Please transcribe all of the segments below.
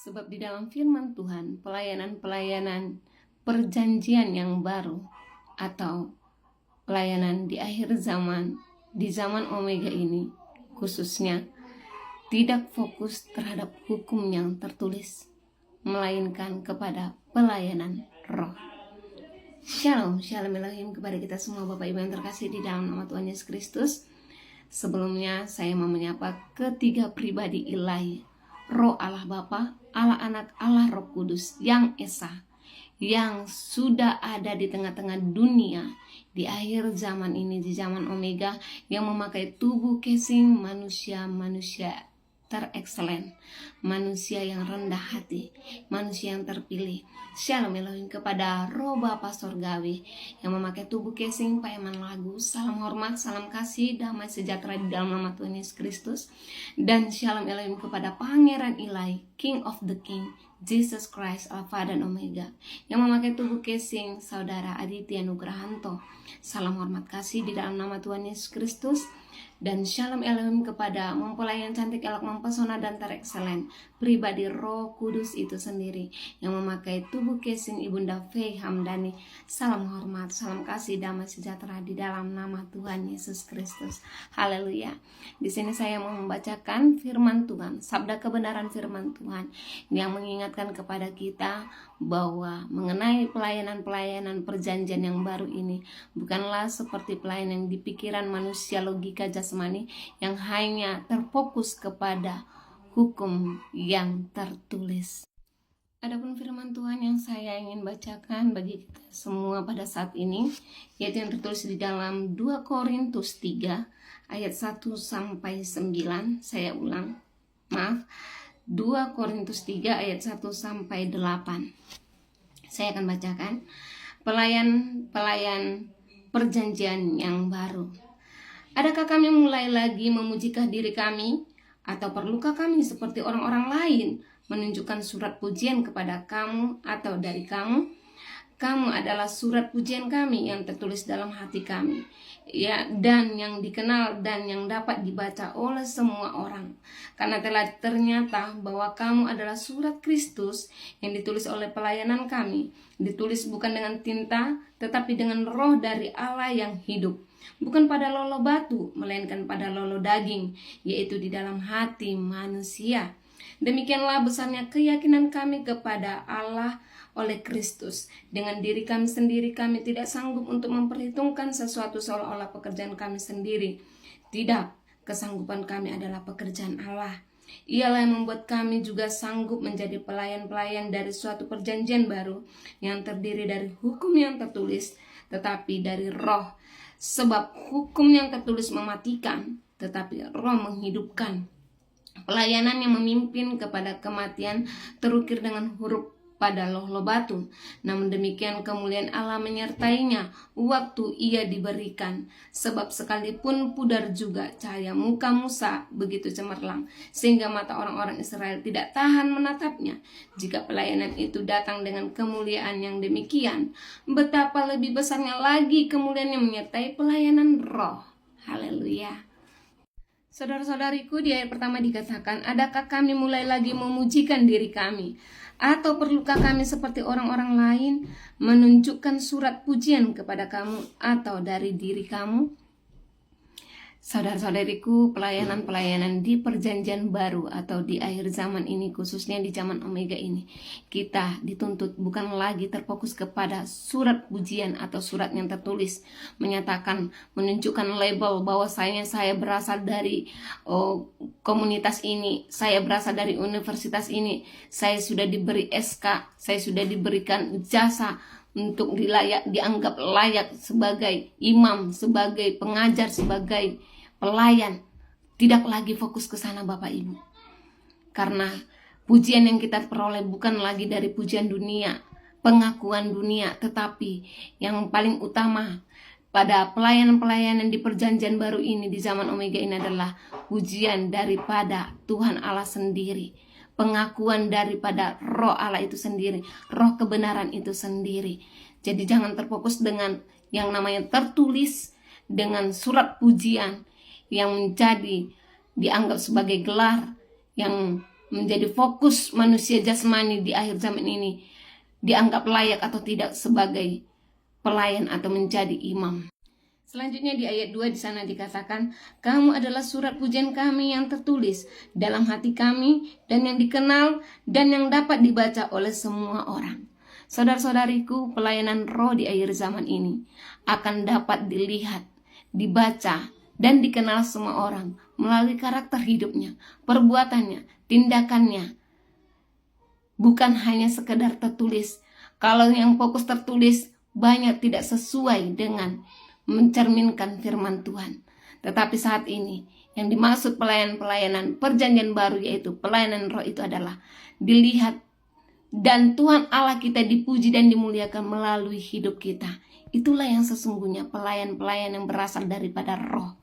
Sebab di dalam firman Tuhan, pelayanan-pelayanan perjanjian yang baru atau pelayanan di akhir zaman, di zaman Omega ini khususnya, tidak fokus terhadap hukum yang tertulis, melainkan kepada pelayanan roh. Shalom, shalom Elohim kepada kita semua Bapak Ibu yang terkasih di dalam nama Tuhan Yesus Kristus. Sebelumnya saya mau menyapa ketiga pribadi ilahi, Roh Allah Bapa, Allah Anak, Allah Roh Kudus yang Esa, yang sudah ada di tengah-tengah dunia di akhir zaman ini, di zaman Omega, yang memakai tubuh casing manusia-manusia terekselen, manusia yang rendah hati, manusia yang terpilih. Shalom Elohim kepada Roh Bapa Sorgawi yang memakai tubuh casing paeman lagu. Salam hormat, salam kasih, damai sejahtera di dalam nama Tuhan Yesus Kristus. Dan shalom Elohim kepada Pangeran Ilahi, King of the King, Jesus Christ, Alpha dan Omega, yang memakai tubuh casing Saudara Aditya Nugrahanto. Salam hormat kasih di dalam nama Tuhan Yesus Kristus. Dan shalom Elohim kepada mempelai yang cantik, elok, mempesona dan terekselen, pribadi Roh Kudus itu sendiri yang memakai tubuh casing Ibunda Faye Hamdani. Salam hormat, salam kasih, damai sejahtera di dalam nama Tuhan Yesus Kristus. Haleluya. Di sini saya mau membacakan firman Tuhan, sabda kebenaran firman Tuhan yang mengingatkan kepada kita bahwa mengenai pelayanan-pelayanan perjanjian yang baru ini bukanlah seperti pelayanan di pikiran manusia logika jasmani yang hanya terfokus kepada hukum yang tertulis. Adapun firman Tuhan yang saya ingin bacakan bagi kita semua pada saat ini, yaitu yang tertulis di dalam 2 Korintus 3 ayat 1 sampai 9. Saya ulang, 2 Korintus 3 ayat 1 sampai 8. Saya akan bacakan pelayan perjanjian yang baru. Adakah kami mulai lagi memujikah diri kami? Atau perlukah kami seperti orang-orang lain menunjukkan surat pujian kepada kamu atau dari kamu? Kamu adalah surat pujian kami yang tertulis dalam hati kami, ya, dan yang dikenal dan yang dapat dibaca oleh semua orang. Karena telah ternyata bahwa kamu adalah surat Kristus yang ditulis oleh pelayanan kami, ditulis bukan dengan tinta, tetapi dengan roh dari Allah yang hidup, bukan pada lolo batu, melainkan pada lolo daging, yaitu di dalam hati manusia. Demikianlah besarnya keyakinan kami kepada Allah oleh Kristus. Dengan diri kami sendiri kami tidak sanggup untuk memperhitungkan sesuatu seolah-olah pekerjaan kami sendiri. Tidak, kesanggupan kami adalah pekerjaan Allah. Ialah yang membuat kami juga sanggup menjadi pelayan-pelayan dari suatu perjanjian baru yang terdiri dari hukum yang tertulis, tetapi dari roh. Sebab hukum yang tertulis mematikan, tetapi roh menghidupkan. Pelayanan yang memimpin kepada kematian terukir dengan huruf pada loh batu. Namun demikian kemuliaan Allah menyertainya waktu ia diberikan. Sebab sekalipun pudar juga cahaya muka Musa begitu cemerlang, sehingga mata orang-orang Israel tidak tahan menatapnya. Jika pelayanan itu datang dengan kemuliaan yang demikian, betapa lebih besarnya lagi kemuliaan yang menyertai pelayanan roh. Haleluya. Saudara-saudariku, di ayat pertama dikatakan, adakah kami mulai lagi memujikan diri kami? Atau perlukah kami seperti orang-orang lain menunjukkan surat pujian kepada kamu atau dari diri kamu? Saudara-saudariku, pelayanan-pelayanan di perjanjian baru atau di akhir zaman ini, khususnya di zaman Omega ini, kita dituntut bukan lagi terfokus kepada surat pujian atau surat yang tertulis, menyatakan, menunjukkan label bahwa saya berasal dari komunitas ini, saya berasal dari universitas ini, saya sudah diberi SK, saya sudah diberikan jasa untuk dianggap layak sebagai imam, sebagai pengajar, sebagai pelayan. Tidak lagi fokus ke sana Bapak Ibu. Karena pujian yang kita peroleh bukan lagi dari pujian dunia, pengakuan dunia, tetapi yang paling utama pada pelayanan-pelayanan di perjanjian baru ini di zaman Omega ini adalah pujian daripada Tuhan Allah sendiri, pengakuan daripada roh Allah itu sendiri, roh kebenaran itu sendiri. Jadi jangan terfokus dengan yang namanya tertulis, dengan surat pujian yang menjadi dianggap sebagai gelar yang menjadi fokus manusia jasmani di akhir zaman ini dianggap layak atau tidak sebagai pelayan atau menjadi imam. Selanjutnya di ayat 2 di sana dikatakan, kamu adalah surat pujian kami yang tertulis dalam hati kami dan yang dikenal dan yang dapat dibaca oleh semua orang. Saudara-saudariku, pelayanan roh di akhir zaman ini akan dapat dilihat, dibaca, dan dikenal semua orang melalui karakter hidupnya, perbuatannya, tindakannya. Bukan hanya sekedar tertulis. Kalau yang fokus tertulis banyak tidak sesuai dengan mencerminkan firman Tuhan. Tetapi saat ini yang dimaksud pelayanan perjanjian baru, yaitu pelayanan roh, itu adalah dilihat dan Tuhan Allah kita dipuji dan dimuliakan melalui hidup kita. Itulah yang sesungguhnya pelayan-pelayan yang berasal daripada roh.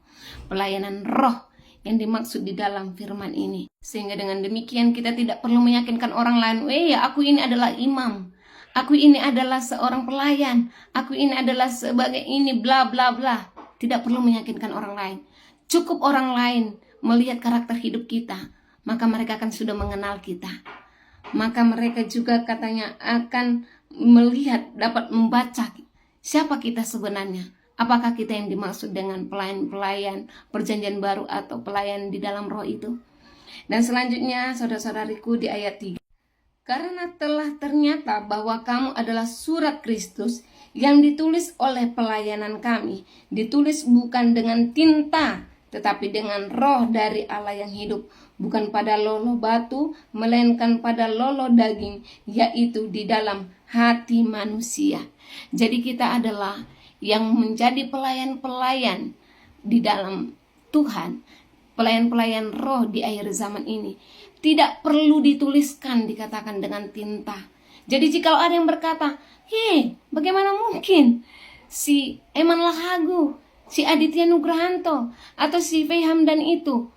Pelayanan roh yang dimaksud di dalam firman ini. Sehingga dengan demikian kita tidak perlu meyakinkan orang lain, ya aku ini adalah imam, aku ini adalah seorang pelayan, aku ini adalah sebagai ini bla bla bla. Tidak perlu meyakinkan orang lain. Cukup orang lain melihat karakter hidup kita, maka mereka akan sudah mengenal kita. Maka mereka juga katanya akan melihat, dapat membaca siapa kita sebenarnya. Apakah kita yang dimaksud dengan pelayan-pelayan perjanjian baru atau pelayan di dalam roh itu? Dan selanjutnya saudara-saudariku di ayat 3. Karena telah ternyata bahwa kamu adalah surat Kristus yang ditulis oleh pelayanan kami, ditulis bukan dengan tinta, tetapi dengan roh dari Allah yang hidup, bukan pada lolo batu, melainkan pada lolo daging, yaitu di dalam hati manusia. Jadi kita adalah yang menjadi pelayan-pelayan di dalam Tuhan, pelayan-pelayan roh di akhir zaman ini. Tidak perlu dituliskan, dikatakan dengan tinta. Jadi jika ada yang berkata, bagaimana mungkin si Eman Lahagu, si Aditya Nugrahanto, atau si Fei Hamdan itu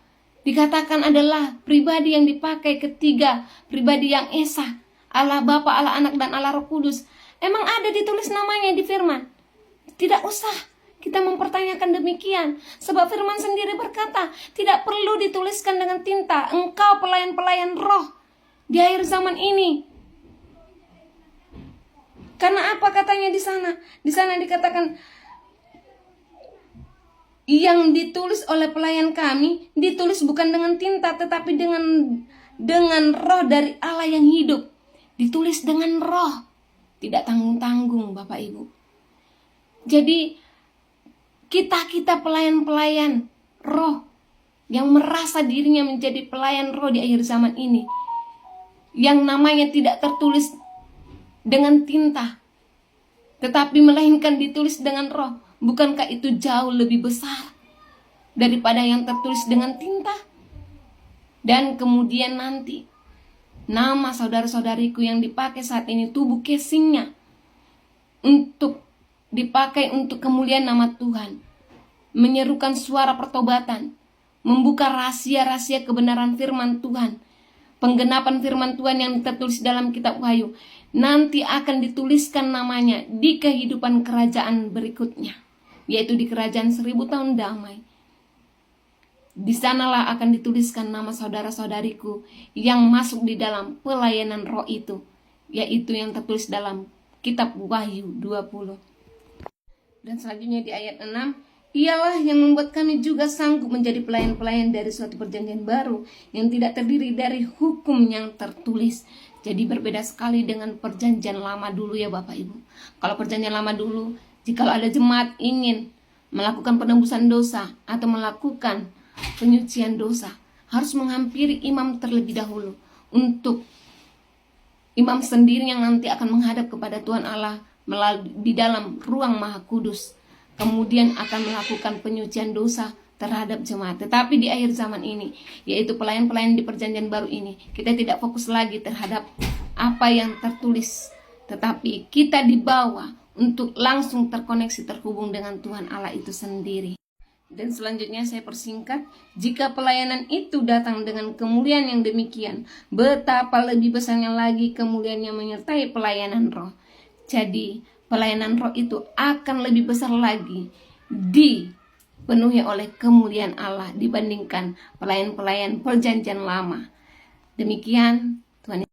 dikatakan adalah pribadi yang dipakai ketiga, pribadi yang esa, Allah Bapa, Allah Anak, dan Allah Roh Kudus. Emang ada ditulis namanya di firman? Tidak usah kita mempertanyakan demikian. Sebab firman sendiri berkata, tidak perlu dituliskan dengan tinta. Engkau pelayan-pelayan roh di akhir zaman ini. Karena apa katanya di sana? Di sana dikatakan, yang ditulis oleh pelayan kami, ditulis bukan dengan tinta, tetapi dengan roh dari Allah yang hidup. Ditulis dengan roh. Tidak tanggung-tanggung Bapak Ibu. Jadi kita pelayan-pelayan roh yang merasa dirinya menjadi pelayan roh di akhir zaman ini, yang namanya tidak tertulis dengan tinta, tetapi melainkan ditulis dengan roh. Bukankah itu jauh lebih besar daripada yang tertulis dengan tinta? Dan kemudian nanti nama saudara-saudariku yang dipakai saat ini, tubuh casingnya, untuk dipakai untuk kemuliaan nama Tuhan, menyerukan suara pertobatan, membuka rahasia-rahasia kebenaran firman Tuhan, penggenapan firman Tuhan yang tertulis dalam kitab Wahyu, nanti akan dituliskan namanya di kehidupan kerajaan berikutnya, yaitu di kerajaan 1000 tahun damai. Di sanalah akan dituliskan nama saudara-saudariku yang masuk di dalam pelayanan roh itu, yaitu yang tertulis dalam kitab Wahyu 20. Dan selanjutnya di ayat 6, ialah yang membuat kami juga sanggup menjadi pelayan-pelayan dari suatu perjanjian baru yang tidak terdiri dari hukum yang tertulis. Jadi berbeda sekali dengan perjanjian lama dulu ya Bapak Ibu. Kalau perjanjian lama dulu, jika ada jemaat ingin melakukan penembusan dosa atau melakukan penyucian dosa, harus menghampiri imam terlebih dahulu. Untuk imam sendiri yang nanti akan menghadap kepada Tuhan Allah di dalam ruang Maha Kudus, kemudian akan melakukan penyucian dosa terhadap jemaat. Tetapi di akhir zaman ini, yaitu pelayan-pelayan di perjanjian baru ini, kita tidak fokus lagi terhadap apa yang tertulis, tetapi kita dibawa untuk langsung terkoneksi, terhubung dengan Tuhan Allah itu sendiri. Dan selanjutnya saya persingkat, jika pelayanan itu datang dengan kemuliaan yang demikian, betapa lebih besarnya lagi kemuliaan yang menyertai pelayanan roh. Jadi pelayanan roh itu akan lebih besar lagi dipenuhi oleh kemuliaan Allah dibandingkan pelayan-pelayan perjanjian lama. Demikian, Tuhan